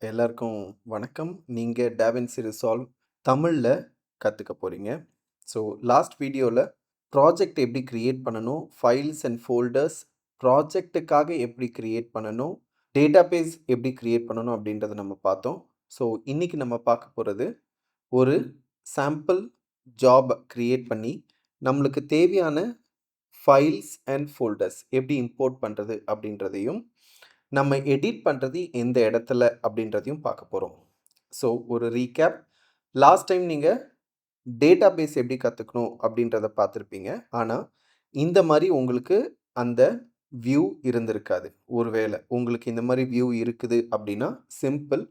எல்லாருக்கும் வணக்கம். நீங்க DaVinci Resolve தமிழ்ல கத்துக்க போறீங்க. ஸோ லாஸ்ட் வீடியோல ப்ராஜெக்ட் எப்படி கிரியேட் பண்ணணும், ஃபைல்ஸ் அண்ட் ஃபோல்டர்ஸ் ப்ராஜெக்ட்டுக்காக எப்படி கிரியேட் பண்ணணும், டேட்டாபேஸ் எப்படி கிரியேட் பண்ணணும் அப்படின்றத நம்ம பார்த்தோம். ஸோ இன்னைக்கு நம்ம பார்க்க போறது ஒரு சாம்பிள் ஜாப் கிரியேட் பண்ணி நம்மளுக்கு தேவையான ஃபைல்ஸ் அண்ட் ஃபோல்டர்ஸ் எப்படி இம்போர்ட் பண்ணுறது அப்படின்றதையும் நம்ம எடிட் பண்ணுறது எந்த இடத்துல அப்படின்றதையும் பார்க்க போகிறோம். ஸோ ஒரு ரீகேப், லாஸ்ட் டைம் நீங்கள் டேட்டாபேஸ் எப்படி கற்றுக்கணும் அப்படின்றத பார்த்துருப்பீங்க. ஆனால் இந்த மாதிரி உங்களுக்கு அந்த வியூ இருந்திருக்காது. ஒருவேளை உங்களுக்கு இந்த மாதிரி வியூ இருக்குது அப்படின்னா சிம்பிள்,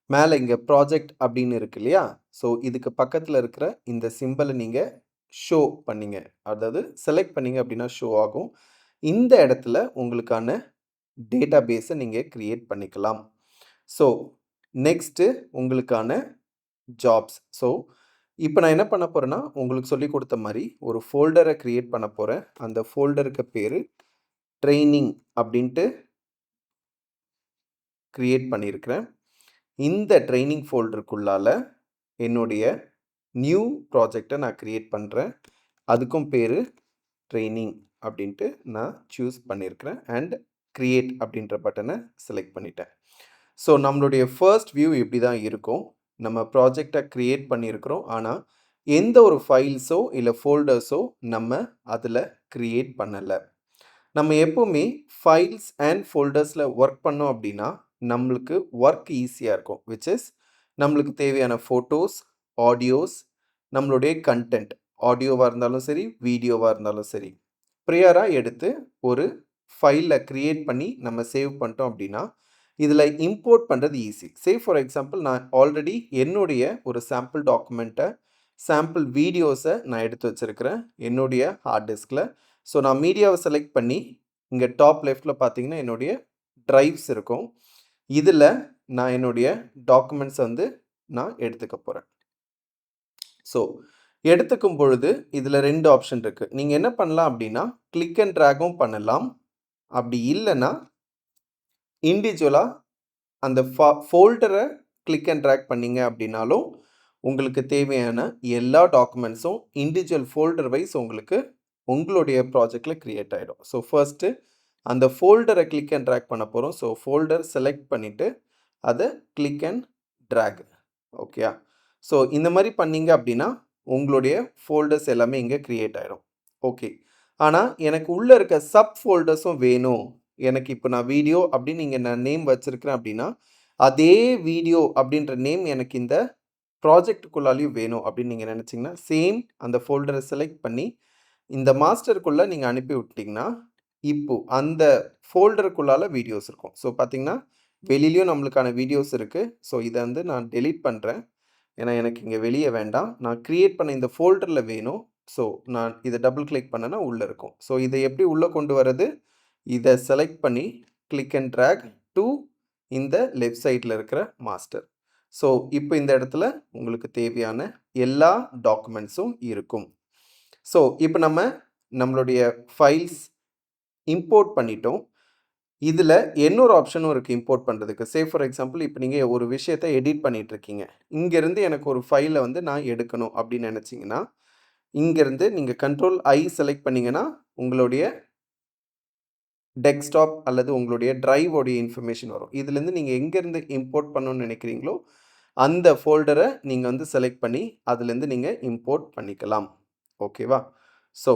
மேலே இங்கே ப்ராஜெக்ட் அப்படின்னு இருக்கு இல்லையா, ஸோ இதுக்கு பக்கத்தில் இருக்கிற இந்த சிம்பிளை நீங்கள் ஷோ பண்ணிங்க, அதாவது செலக்ட் பண்ணிங்க அப்படின்னா ஷோ ஆகும். இந்த இடத்துல உங்களுக்கான டேட்டாபேஸை நீங்கள் கிரியேட் பண்ணிக்கலாம். ஸோ நெக்ஸ்ட்டு உங்களுக்கான ஜாப்ஸ். ஸோ இப்போ நான் என்ன பண்ண போகிறேன்னா, உங்களுக்கு சொல்லி கொடுத்த மாதிரி ஒரு ஃபோல்டரை கிரியேட் பண்ண போகிறேன். அந்த ஃபோல்டருக்கு பேர் ட்ரெயினிங் அப்படின்ட்டு கிரியேட் பண்ணியிருக்கிறேன். இந்த ட்ரெயினிங் ஃபோல்டருக்குள்ளால என்னுடைய நியூ ப்ராஜெக்டை நான் கிரியேட் பண்ணுறேன். அதுக்கும் பேர் ட்ரெயினிங் அப்படின்ட்டு நான் சூஸ் பண்ணியிருக்கிறேன் அண்ட் கிரியேட் அப்படின்ற பட்டனை செலக்ட் பண்ணிட்டேன். ஸோ நம்மளுடைய ஃபர்ஸ்ட் வியூ இப்படி தான் இருக்கும். நம்ம ப்ராஜெக்டை க்ரியேட் பண்ணியிருக்கிறோம், ஆனால் எந்த ஒரு ஃபைல்ஸோ இல்லை ஃபோல்டர்ஸோ நம்ம அதில் க்ரியேட் பண்ணலை. நம்ம எப்போவுமே ஃபைல்ஸ் அண்ட் ஃபோல்டர்ஸில் ஒர்க் பண்ணோம் அப்படின்னா நம்மளுக்கு ஒர்க் ஈஸியாக இருக்கும். விச் இஸ் நம்மளுக்கு தேவையான ஃபோட்டோஸ், ஆடியோஸ், நம்மளுடைய கண்டென்ட், ஆடியோவாக இருந்தாலும் சரி, வீடியோவாக இருந்தாலும் சரி, ப்ரியராக எடுத்து ஒரு ஃபைலில் க்ரியேட் பண்ணி நம்ம சேவ் பண்ணிட்டோம் அப்படின்னா இதில் இம்போர்ட் பண்ணுறது ஈஸி. சே ஃபார் எக்ஸாம்பிள், நான் ஆல்ரெடி என்னுடைய ஒரு சாம்பிள் டாக்குமெண்ட்டை, சாம்பிள் வீடியோஸை நான் எடுத்து வச்சுருக்கிறேன் என்னுடைய ஹார்ட் டிஸ்கில். ஸோ நான் மீடியாவை செலக்ட் பண்ணி இங்கே டாப் லெஃப்டில் பார்த்தீங்கன்னா என்னுடைய ட்ரைவ்ஸ் இருக்கும். இதில் நான் என்னுடைய டாக்குமெண்ட்ஸை வந்து நான் எடுத்துக்க போகிறேன். ஸோ எடுத்துக்கும் பொழுது இதில் 2 ஆப்ஷன் இருக்குது. நீங்கள் என்ன பண்ணலாம் அப்படின்னா கிளிக் அண்ட் ட்ராகும் பண்ணலாம். அப்படி இல்லைன்னா இண்டிவிஜுவலாக அந்த ஃபோல்டரை கிளிக் அண்ட் ட்ராக் பண்ணிங்க அப்படின்னாலும் உங்களுக்கு தேவையான எல்லா டாக்குமெண்ட்ஸும் இண்டிவிஜுவல் ஃபோல்டர் வைஸ் உங்களுக்கு உங்களுடைய ப்ராஜெக்டில் க்ரியேட் ஆகிடும். ஸோ ஃபர்ஸ்ட்டு அந்த ஃபோல்டரை கிளிக் அண்ட் ட்ராக் பண்ண போகிறோம். ஸோ ஃபோல்டர் செலக்ட் பண்ணிவிட்டு அதை click and drag. Okay, so இந்த மாதிரி பண்ணிங்க அப்படின்னா உங்களுடைய ஃபோல்டர்ஸ் எல்லாமே இங்கே க்ரியேட் ஆகிடும். ஓகே, ஆனால் எனக்கு உள்ளே இருக்க சப் ஃபோல்டர்ஸும் வேணும். எனக்கு இப்போ நான் வீடியோ அப்படின்னு நீங்கள் நான் நேம் வச்சுருக்கிறேன் அப்படின்னா அதே வீடியோ அப்படின்ற நேம் எனக்கு இந்த ப்ராஜெக்டுக்குள்ளாலையும் வேணும் அப்படின்னு நீங்கள் நினச்சிங்கன்னா சேம் அந்த ஃபோல்டரை செலக்ட் பண்ணி இந்த மாஸ்டருக்குள்ளே நீங்கள் அனுப்பி விட்டிங்கன்னா இப்போது அந்த ஃபோல்டருக்குள்ளால வீடியோஸ் இருக்கும். ஸோ பார்த்திங்கன்னா வெளியிலையும் நம்மளுக்கான வீடியோஸ் இருக்குது. ஸோ இதை வந்து நான் டெலீட் பண்ணுறேன், ஏன்னா எனக்கு இங்கே வெளியே வேண்டாம். நான் க்ரியேட் பண்ண இந்த ஃபோல்டரில் வேணும். ஸோ நான் இதை டபுள் கிளிக் பண்ணேன்னா உள்ளே இருக்கும். ஸோ இதை எப்படி உள்ளே கொண்டு வர்றது, இதை செலக்ட் பண்ணி கிளிக் அண்ட் ட்ராக் டு இந்த லெஃப்ட் சைடில் இருக்கிற மாஸ்டர். ஸோ இப்போ இந்த இடத்துல உங்களுக்கு தேவையான எல்லா டாக்குமெண்ட்ஸும் இருக்கும். ஸோ இப்போ நம்மளுடைய ஃபைல்ஸ் இம்போர்ட் பண்ணிட்டோம். இதில் இன்னொரு ஆப்ஷனும் இருக்குது இம்போர்ட் பண்ணுறதுக்கு. சே ஃபார் எக்ஸாம்பிள், இப்போ நீங்கள் ஒரு விஷயத்தை எடிட் பண்ணிகிட்ருக்கீங்க. இங்கேருந்து எனக்கு ஒரு ஃபைலை வந்து நான் எடுக்கணும் அப்படின்னு நினச்சிங்கன்னா இங்கேருந்து நீங்கள் Ctrl+I செலக்ட் பண்ணிங்கன்னா உங்களுடைய டெஸ்க்டாப் அல்லது உங்களுடைய ட்ரைவோடைய இன்ஃபர்மேஷன் வரும். இதுலேருந்து நீங்கள் எங்கேருந்து இம்போர்ட் பண்ணணும்னு நினைக்கிறீங்களோ அந்த ஃபோல்டரை நீங்கள் வந்து செலக்ட் பண்ணி அதுலேருந்து நீங்கள் இம்போர்ட் பண்ணிக்கலாம். ஓகேவா? ஸோ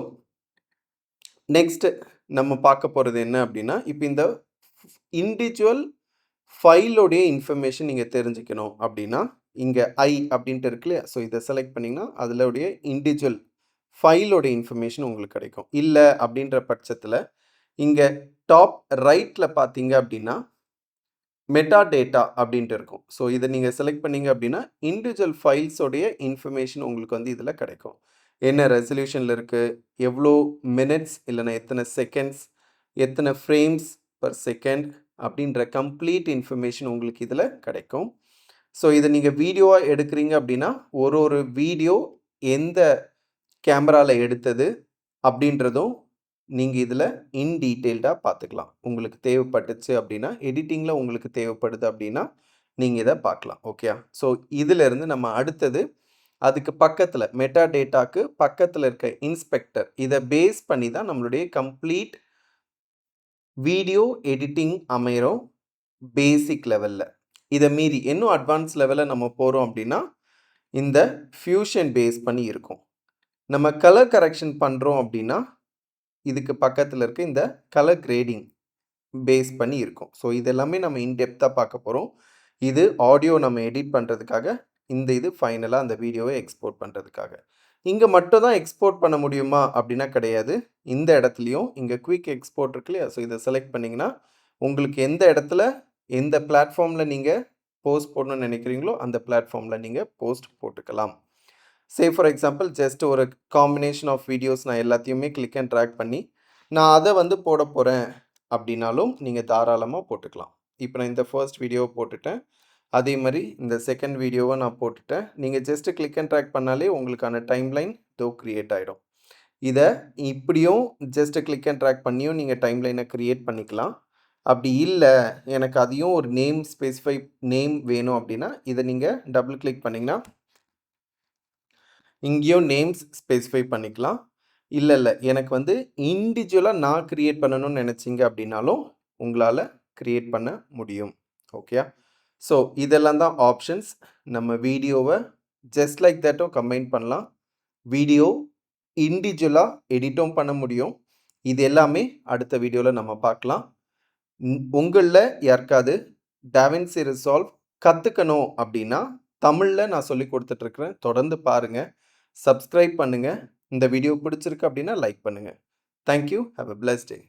நெக்ஸ்ட்டு நம்ம பார்க்க போகிறது என்ன அப்படின்னா, இப்போ இந்த இண்டிவிஜுவல் ஃபைலோடைய இன்ஃபர்மேஷன் நீங்கள் தெரிஞ்சுக்கணும் அப்படின்னா இங்கே ஐ அப்படின்ட்டு இருக்கு இல்லையா, ஸோ இதை செலக்ட் பண்ணிங்கன்னா அதிலுடைய இண்டிவிஜுவல் ஃபைலோடைய இன்ஃபர்மேஷன் உங்களுக்கு கிடைக்கும். இல்லை அப்படின்ற பட்சத்தில் இங்கே டாப் ரைட்டில் பார்த்தீங்க அப்படின்னா மெட்டா டேட்டா அப்படின்ட்டு இருக்கும். ஸோ இதை நீங்கள் செலக்ட் பண்ணிங்க அப்படின்னா இண்டிவிஜுவல் ஃபைல்ஸோடைய இன்ஃபர்மேஷன் உங்களுக்கு வந்து இதில் கிடைக்கும். என்ன ரெசல்யூஷனில் இருக்குது, எவ்வளோ மினிட்ஸ் இல்லைனா எத்தனை செகண்ட்ஸ், எத்தனை ஃப்ரேம்ஸ் பர் செகண்ட் அப்படின்ற கம்ப்ளீட் இன்ஃபர்மேஷன் உங்களுக்கு இதில் கிடைக்கும். ஸோ இதை நீங்கள் வீடியோவாக எடுக்கிறீங்க அப்படின்னா ஒரு வீடியோ எந்த கேமராவில் எடுத்தது அப்படின்றதும் நீங்கள் இதில் இன் டீட்டெயில்டாக பார்த்துக்கலாம். உங்களுக்கு தேவைப்பட்டுச்சு அப்படின்னா, எடிட்டிங்கில் உங்களுக்கு தேவைப்படுது அப்படின்னா நீங்கள் இதை பார்க்கலாம். ஓகே. ஸோ இதிலிருந்து நம்ம அடுத்தது அதுக்கு பக்கத்தில் மெட்டா டேட்டாக்கு பக்கத்தில் இருக்க இன்ஸ்பெக்டர் இதை பேஸ் பண்ணி தான் நம்மளுடைய கம்ப்ளீட் வீடியோ எடிட்டிங் அமைகிறோம் பேசிக் லெவலில். இதை மீறி இன்னும் அட்வான்ஸ் லெவலில் நம்ம போகிறோம் அப்படின்னா இந்த ஃபியூஷன் பேஸ் பண்ணி இருக்கும். நம்ம கலர் கரெக்ஷன் பண்ணுறோம் அப்படின்னா இதுக்கு பக்கத்தில் இருக்க இந்த கலர் கிரேடிங் பேஸ் பண்ணி இருக்கும். ஸோ இதெல்லாமே நம்ம இன்டெப்த்தாக பார்க்க போகிறோம். இது ஆடியோ நம்ம எடிட் பண்ணுறதுக்காக, இந்த இது ஃபைனலாக அந்த வீடியோவை எக்ஸ்போர்ட் பண்ணுறதுக்காக. இங்கே மட்டும் தான் எக்ஸ்போர்ட் பண்ண முடியுமா அப்படின்னா கிடையாது. இந்த இடத்துலையும் இங்கே குயிக் எக்ஸ்போர்ட் இருக்கு இல்லையா? ஸோ இதை செலக்ட் பண்ணிங்கன்னா உங்களுக்கு எந்த இடத்துல எந்த பிளாட்ஃபார்மில் நீங்கள் போஸ்ட் போடணும்னு நினைக்கிறீங்களோ அந்த பிளாட்ஃபார்மில் நீங்கள் போஸ்ட் போட்டுக்கலாம். சே ஃபார் எக்ஸாம்பிள் ஜஸ்ட் ஒரு காம்பினேஷன் ஆஃப் வீடியோஸ் நான் எல்லாத்தையுமே கிளிக் அண்ட் ட்ராக் பண்ணி நான் அதை போட போகிறேன் அப்படின்னாலும் நீங்கள் தாராளமாக போட்டுக்கலாம். இப்போ நான் இந்த ஃபர்ஸ்ட் வீடியோவை போட்டுட்டேன். அதே மாதிரி இந்த செகண்ட் வீடியோவை நான் போட்டுட்டேன். நீங்கள் ஜஸ்ட்டு கிளிக் அண்ட் ட்ராக் பண்ணாலே உங்களுக்கான டைம்லைன் க்ரியேட் ஆகிடும். இதை இப்படியும் ஜஸ்ட்டு கிளிக் அண்ட் ட்ராக் பண்ணியும் நீங்கள் டைம்லைனை க்ரியேட் பண்ணிக்கலாம். அப்படி இல்லை எனக்கு அதையும் ஒரு நேம் வேணும் அப்படின்னா இதை நீங்கள் டபுள் கிளிக் பண்ணிங்கன்னா இங்கேயும் நேம்ஸ் ஸ்பெசிஃபை பண்ணிக்கலாம். இல்லை எனக்கு இண்டிவிஜுவலாக நான் க்ரியேட் பண்ணணும்னு நினச்சிங்க அப்படின்னாலும் உங்களால் க்ரியேட் பண்ண முடியும். ஓகே. ஸோ இதெல்லாம் தான் ஆப்ஷன்ஸ். நம்ம வீடியோவை ஜஸ்ட் லைக் தட்டும் கம்பைன் பண்ணலாம். வீடியோ இண்டிவிஜுவலாக எடிட்டும் பண்ண முடியும். இது எல்லாமே அடுத்த வீடியோவில் நம்ம பார்க்கலாம். உங்களில் யாருக்காவது DaVinci Resolve கற்றுக்கணும் அப்படின்னா தமிழில் நான் சொல்லி கொடுத்துட்ருக்குறேன். தொடர்ந்து பாருங்கள், சப்ஸ்கிரைப் பண்ணுங்கள். இந்த வீடியோ பிடிச்சிருக்கு அப்படின்னா லைக் பண்ணுங்கள். Thank you. Have a blessed day.